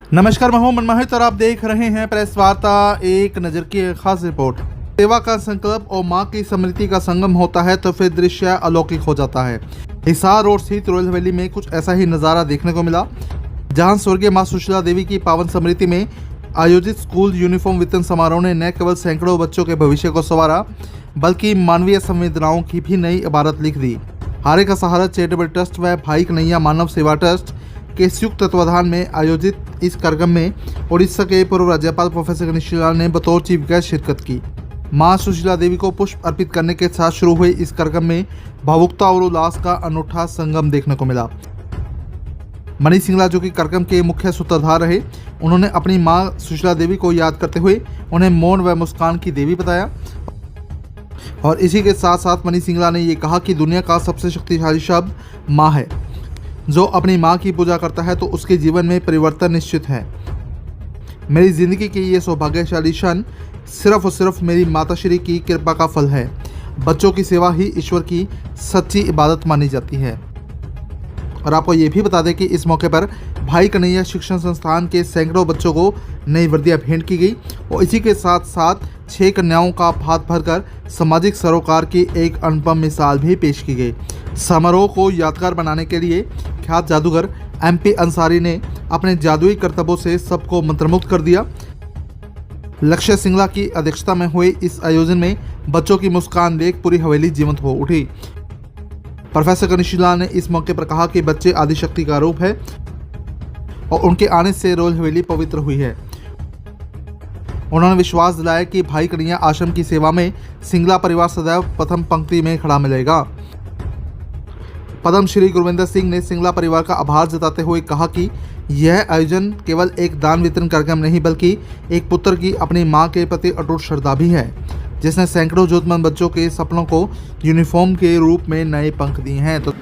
नमस्कार, मैं हूं मनमोहित और आप देख रहे हैं प्रेस वार्ता। एक नज़र की एक खास रिपोर्ट। सेवा का संकल्प और मां की स्मृति का संगम होता है तो फिर दृश्य अलौकिक हो जाता है। हिसार रोड स्थित रॉयल हवेली में कुछ ऐसा ही नज़ारा देखने को मिला, जहां स्वर्गीय मां सुशीला देवी की पावन स्मृति में आयोजित स्कूल यूनिफॉर्म वितरण समारोह ने न केवल सैकड़ों बच्चों के भविष्य को संवारा, बल्कि मानवीय संवेदनाओं की भी नई इबारत लिख दी। हारे का सहारा चैरिटेबल ट्रस्ट व भाई कन्हैया मानव सेवा ट्रस्ट के संयुक्त तत्वाधान में आयोजित इस कार्यक्रम में उड़ीसा के पूर्व राज्यपाल प्रोफेसर गणेशी लाल ने बतौर चीफ गेस्ट शिरकत की। मां सुशीला देवी को पुष्प अर्पित करने के साथ शुरू हुए इस कार्यक्रम में भावुकता और उल्लास का अनूठा संगम देखने को मिला। मनीष सिंगला, जो कि कार्यक्रम के मुख्य सूत्रधार रहे, उन्होंने अपनी मां सुशीला देवी को याद करते हुए उन्हें मौन व मुस्कान की देवी बताया। और इसी के साथ साथ मनीष सिंगला ने ये कहा कि दुनिया का सबसे शक्तिशाली शब्द माँ है। जो अपनी माँ की पूजा करता है तो उसके जीवन में परिवर्तन निश्चित है। मेरी ज़िंदगी की ये सौभाग्यशाली क्षण सिर्फ और सिर्फ मेरी माताश्री की कृपा का फल है। बच्चों की सेवा ही ईश्वर की सच्ची इबादत मानी जाती है। और आपको ये भी बता दें कि इस मौके पर भाई कन्हैया शिक्षण संस्थान के सैकड़ों बच्चों को नई वर्दियाँ भेंट की गई और इसी के साथ साथ 6 कन्याओं का भात भरकर सामाजिक सरोकार की एक अनुपम मिसाल भी पेश की गई। समारोह को यादगार बनाने के लिए ख्यात जादूगर MP अंसारी ने अपने जादुई करतबों से सबको मंत्रमुग्ध कर दिया। लक्ष्य सिंगला की अध्यक्षता में हुए इस आयोजन में बच्चों की मुस्कान देख पूरी हवेली जीवंत हो उठी। प्रोफेसर गणेशी लाल ने इस मौके पर कहा कि बच्चे आदिशक्ति का रूप है और उनके आने से रॉयल हवेली पवित्र हुई है। उन्होंने विश्वास दिलाया कि भाई कन्हैया आश्रम की सेवा में सिंगला परिवार सदैव प्रथम पंक्ति में खड़ा मिलेगा। पद्म श्री गुरविंदर सिंह ने सिंगला परिवार का आभार जताते हुए कहा कि यह आयोजन केवल एक दान वितरण कार्यक्रम नहीं, बल्कि एक पुत्र की अपनी मां के प्रति अटूट श्रद्धा भी है, जिसने सैकड़ों जरूरतमंद बच्चों के सपनों को यूनिफॉर्म के रूप में नए पंख दिए हैं। तो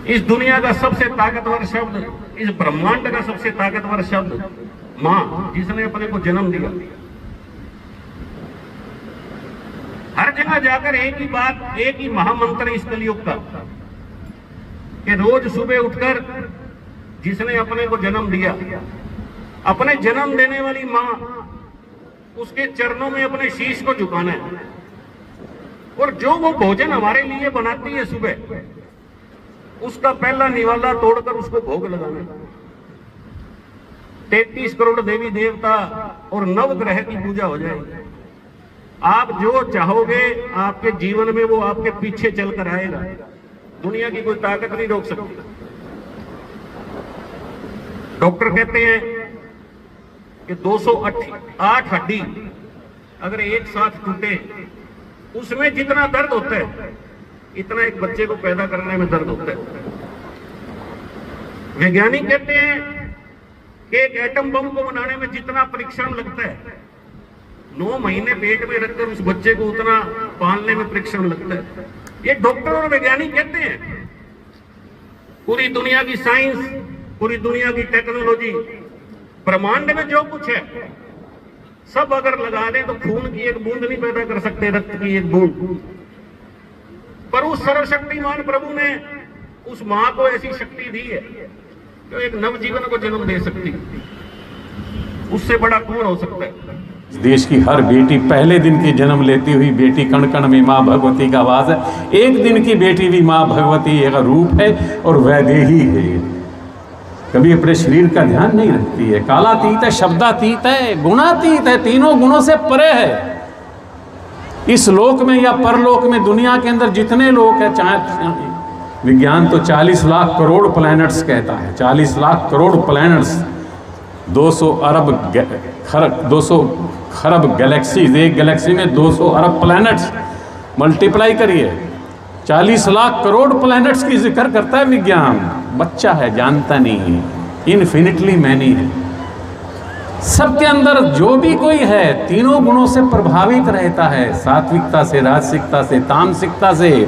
इस दुनिया का सबसे ताकतवर शब्द, इस ब्रह्मांड का सबसे ताकतवर शब्द मां, जिसने अपने को जन्म दिया। हर जगह जाकर एक ही बात, एक ही महामंत्र इस कलयुग का, कि रोज सुबह उठकर जिसने अपने को जन्म दिया, अपने जन्म देने वाली मां, उसके चरणों में अपने शीश को झुकाना है। और जो वो भोजन हमारे लिए बनाती है सुबह, उसका पहला निवाला तोड़कर उसको भोग लगाना है। 33 करोड़ देवी देवता और नवग्रह की पूजा हो जाएगी। आप जो चाहोगे आपके जीवन में वो आपके पीछे चलकर आएगा। दुनिया की कोई ताकत नहीं रोक सकती। डॉक्टर कहते हैं कि 208 हड्डी अगर एक साथ टूटे, उसमें जितना दर्द होता है, इतना एक बच्चे को पैदा करने में दर्द होता है। वैज्ञानिक कहते हैं कि एक एटम बम को बनाने में जितना परिश्रम लगता है, 9 महीने पेट में रखकर उस बच्चे को उतना पालने में परिश्रम लगता है। ये डॉक्टर और वैज्ञानिक कहते हैं। पूरी दुनिया की साइंस, पूरी दुनिया की टेक्नोलॉजी, ब्रह्मांड में जो कुछ है, सब अगर लगा दें तो खून की एक बूंद नहीं पैदा कर सकते, रक्त की एक बूंद। पर उस सर्वशक्तिमान प्रभु ने उस मां को ऐसी शक्ति दी है जो एक नवजीवन को जन्म दे सकती है। उससे बड़ा कौन हो सकता है? देश की हर बेटी, पहले दिन की जन्म लेती हुई बेटी, कण कण में माँ भगवती का वास है। एक दिन की बेटी भी माँ भगवती का रूप है और वैदेही है। कभी अपने शरीर का ध्यान नहीं रखती है। कालातीत है, शब्दातीत है, गुणातीत है, तीनों गुणों से परे है। इस लोक में या परलोक में, दुनिया के अंदर जितने लोग हैं, चाहे विज्ञान तो 40 लाख करोड़ प्लैनेट्स कहता है, 40 लाख करोड़ प्लैनेट्स, 200 खरब गैलेक्सीज, एक गैलेक्सी में 200 अरब प्लैनेट्स, मल्टीप्लाई करिए, 40 लाख करोड़ प्लैनेट्स की जिक्र करता है विज्ञान। बच्चा है, जानता नहीं है, इन्फिनिटली मैनी है। सबके अंदर जो भी कोई है, तीनों गुणों से प्रभावित रहता है, सात्विकता से, राजसिकता से, तामसिकता से,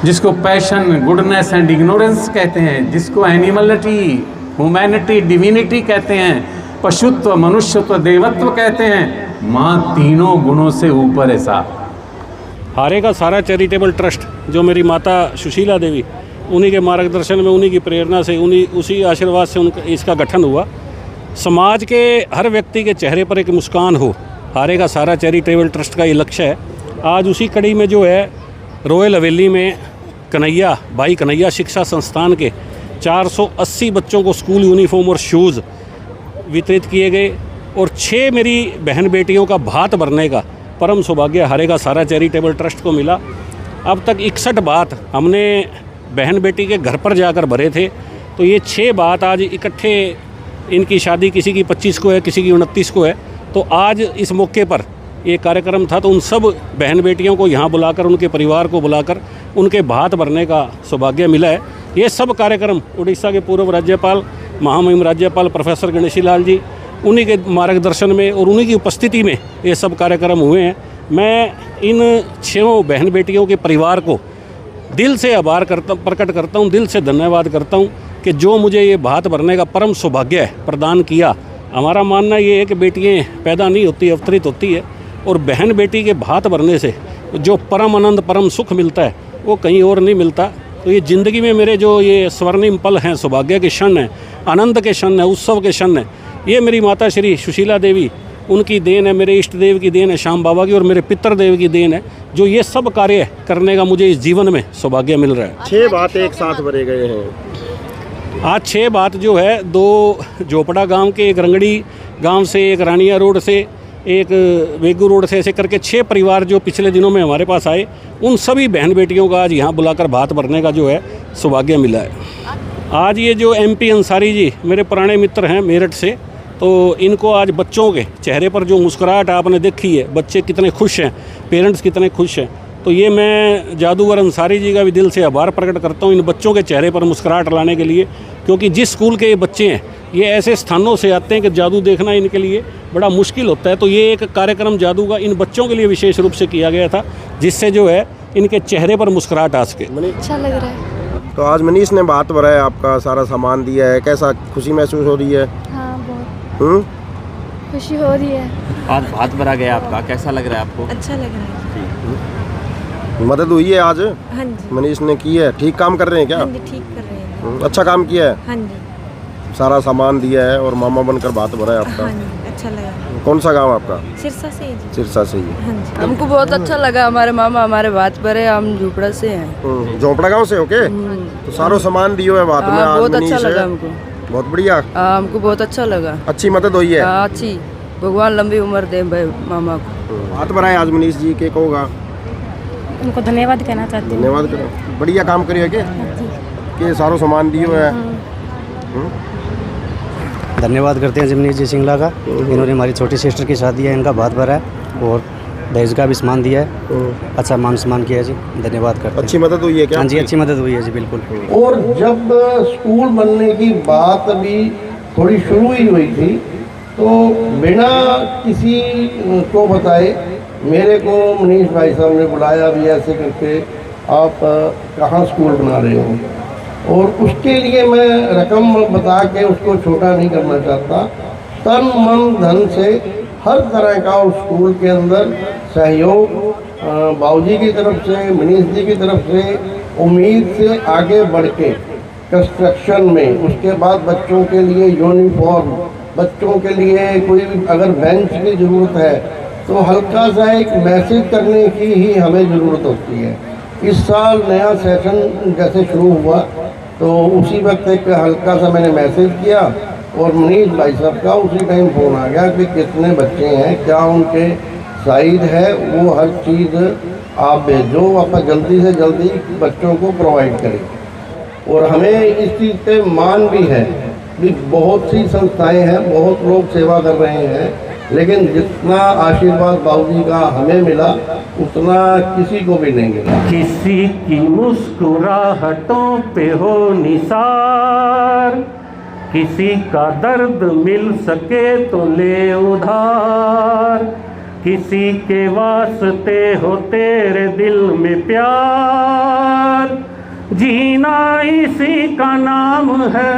जिसको पैशन, गुडनेस एंड इग्नोरेंस कहते हैं, जिसको एनिमलिटी, ह्यूमैनिटी, डिविनिटी कहते हैं, पशुत्व, मनुष्यत्व, देवत्व कहते हैं। माँ तीनों गुणों से ऊपर है साहब। हारे का सारा चैरिटेबल ट्रस्ट, जो मेरी माता सुशीला देवी, उन्हीं के मार्गदर्शन में, उन्हीं की प्रेरणा से, उसी आशीर्वाद से उनका इसका गठन हुआ। समाज के हर व्यक्ति के चेहरे पर एक मुस्कान हो, हारेगा सारा चैरिटेबल ट्रस्ट का ये लक्ष्य है। आज उसी कड़ी में जो है रॉयल हवेली में भाई कन्हैया शिक्षा संस्थान के 480 बच्चों को स्कूल यूनिफॉर्म और शूज़ वितरित किए गए और 6 मेरी बहन बेटियों का भात भरने का परम सौभाग्य हारेगा सारा चैरिटेबल ट्रस्ट को मिला। अब तक 61 भात हमने बहन बेटी के घर पर जाकर भरे थे, तो ये 6 भात आज इकट्ठे, इनकी शादी किसी की 25 को है, किसी की 29 को है, तो आज इस मौके पर ये कार्यक्रम था, तो उन सब बहन बेटियों को यहाँ बुलाकर, उनके परिवार को बुलाकर उनके भात भरने का सौभाग्य मिला है। ये सब कार्यक्रम उड़ीसा के पूर्व राज्यपाल, महामहिम राज्यपाल प्रोफेसर गणेशी लाल जी, उन्हीं के मार्गदर्शन में और उन्हीं की उपस्थिति में ये सब कार्यक्रम हुए हैं। मैं इन 6 बहन बेटियों के परिवार को दिल से आभार प्रकट करता हूँ, दिल से धन्यवाद करता हूँ कि जो मुझे ये भात भरने का परम सौभाग्य प्रदान किया। हमारा मानना ये है कि बेटियाँ पैदा नहीं होती, अवतरित होती है, और बहन बेटी के भात भरने से जो परम आनंद, परम सुख मिलता है वो कहीं और नहीं मिलता। तो ये ज़िंदगी में मेरे जो ये स्वर्णिम पल हैं, सौभाग्य के क्षण हैं, आनंद के क्षण हैं, उत्सव के क्षण हैं, ये मेरी माता श्री सुशीला देवी, उनकी देन है, मेरे इष्ट देव की देन है श्याम बाबा की, और मेरे पितर देव की देन है, जो ये सब कार्य करने का मुझे इस जीवन में सौभाग्य मिल रहा है। 6 भात एक साथ भरे गए हैं। आज 6 भात जो है, 2 झोपड़ा गांव के, एक रंगड़ी गांव से, एक रानिया रोड से, एक वेगू रोड से, ऐसे करके 6 परिवार जो पिछले दिनों में हमारे पास आए, उन सभी बहन बेटियों का आज यहाँ बुलाकर भात भरने का जो है सौभाग्य मिला है। आज ये जो MP अंसारी जी मेरे पुराने मित्र हैं मेरठ से, तो इनको आज बच्चों के चेहरे पर जो मुस्कुराहट आपने देखी है, बच्चे कितने खुश हैं, पेरेंट्स कितने खुश हैं, तो ये मैं जादूगर अंसारी जी का भी दिल से आभार प्रकट करता हूँ इन बच्चों के चेहरे पर मुस्कुराहट लाने के लिए, क्योंकि जिस स्कूल के ये बच्चे हैं ये ऐसे स्थानों से आते हैं कि जादू देखना इनके लिए बड़ा मुश्किल होता है। तो ये एक कार्यक्रम जादू का इन बच्चों के लिए विशेष रूप से किया गया था, जिससे जो है इनके चेहरे पर मुस्कुराहट आ सके। अच्छा लग रहा है। तो आज मनीष ने भात भरा है, आपका सारा सामान दिया है, कैसा खुशी महसूस हो रही है? हाँ, बहुत खुशी हो रही है। आज भात भरा गया आपका, कैसा लग रहा है आपको? अच्छा लग रहा है। मदद हुई है आज? हाँ जी। मनीष ने की है। ठीक काम कर रहे हैं क्या? हाँ जी, ठीक कर रहे हैं। अच्छा काम किया है। हाँ जी। सारा सामान दिया है और मामा बनकर भात भरा है आपका। हाँ जी, अच्छा लगा। कौन सा गांव आपका? सिरसा से ही जी। सिरसा से ही है। हाँ जी। हमको बहुत अच्छा लगा, हमारे मामा हमारे भात भरे, हम झोपड़ा से हैं। झोपड़ा गांव से होके? तो सारो सामान दियो है भात में आज बहुत अच्छा मनीष लगा है। हमको। बहुत बढ़िया। हमको बहुत अच्छा लगा। अच्छी मदद हुई है। अच्छी, भगवान लंबी उम्र दे भाई मामा को। भात भरा है आज मनीष जी के, कहोगा? उनको धन्यवाद कहना चाहती हूँ। धन्यवाद करो, बढ़िया काम करिए के सारो सामान दियो है। धन्यवाद करते हैं मनीष जी सिंगला का, इन्होंने हमारी छोटी सिस्टर की शादी है, इनका भात भरा है और दहेज का भी सामान दिया है। अच्छा मान सम्मान किया है जी, धन्यवाद करते हैं। अच्छी मदद हुई है क्या? हाँ जी, अच्छी मदद हुई है जी, बिल्कुल। और जब स्कूल बनने की बात अभी थोड़ी शुरू ही हुई थी, तो बिना किसी को बताए मेरे को मनीष भाई साहब ने बुलाया, भी ऐसे करके आप कहाँ स्कूल बना रहे हो, और उसके लिए मैं रकम बता के उसको छोटा नहीं करना चाहता। तन मन धन से हर तरह का उस स्कूल के अंदर सहयोग बाबूजी की तरफ से, मनीष जी की तरफ से, उम्मीद से आगे बढ़ के कंस्ट्रक्शन में, उसके बाद बच्चों के लिए यूनिफॉर्म, बच्चों के लिए कोई अगर बेंच की ज़रूरत है तो हल्का सा एक मैसेज करने की ही हमें ज़रूरत होती है। इस साल नया सेशन जैसे शुरू हुआ तो उसी वक्त एक हल्का सा मैंने मैसेज किया और मनीष भाई साहब का उसी टाइम फ़ोन आ गया कि कितने बच्चे हैं, क्या उनके साइज है, वो हर चीज़ आप भेजो, आप जल्दी से जल्दी बच्चों को प्रोवाइड करें। और हमें इस चीज़ पे मान भी है कि बहुत सी संस्थाएं हैं, बहुत लोग सेवा कर रहे हैं, लेकिन जितना आशीर्वाद बाबूजी का हमें मिला उतना किसी को भी नहीं मिला। किसी की मुस्कुराहटों पे हो निसार, किसी का दर्द मिल सके तो ले उधार, किसी के वास्ते हो तेरे दिल में प्यार, जीना इसी का नाम है,